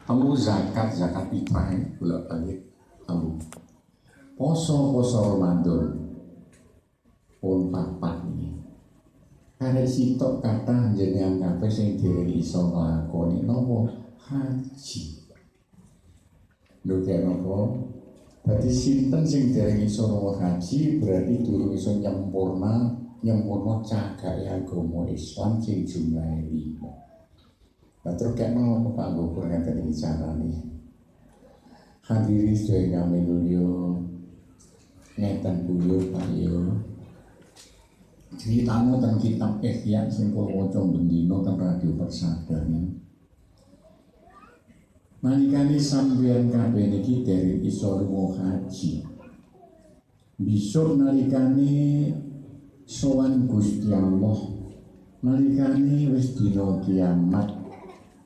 telu zakat fitrah bolak-balik telu. Poso Ramadan pun papat iki. Karek sitok kathah jenengan kabeh sing dereng iso nglakoni napa haji. Lho kaya napa? Dadi sinten sing dereng iso haji berarti durung iso nyempurna cagake agama Islam sing jumlahe 5. Lah terus kaya napa Pak Gubernur ngeten iki carane. Hadiri sedaya kami mulya ngeten buyut Pak yo. Critane teng kitab Ihya sing kula waca bendina teng Radio Persada niku. Nalikane sampeyan kabeh niki dereng iso haji. Besok nalikane sowan Gusti Allah, nalikane wis dina kiamat,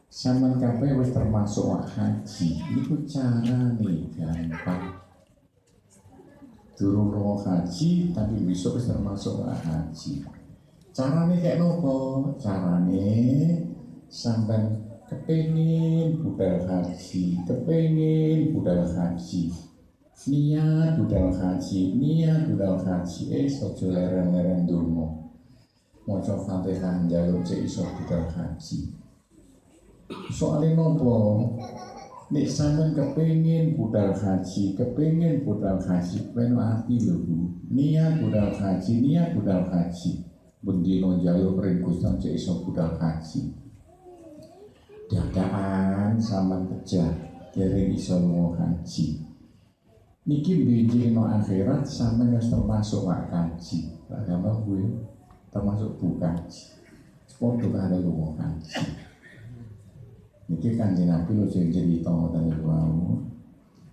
sampeyan kabeh wis termasuk haji. Iku carane gampang. Durung haji tapi besok wis termasuk haji. Carane kayak nopo? Carane sampeyan kepengin budal haji, niat budal haji, aja leren-leren donga. Maca Fatihah njaluk cek iso budal haji. Soale nopo? Nek sampeyan kepengin budal haji, ben ati lho Bu. Niat budal haji. Bendino njaluk ring Gusti cek iso budal haji. Dadaan sampeyan kejar dereng iso haji. Niki benjing akhirat sampeyan wis termasuk kaji. Lah gampang kuwi termasuk bukaji. Padha karo haji. Niki Kanjeng Nabi lho jeneng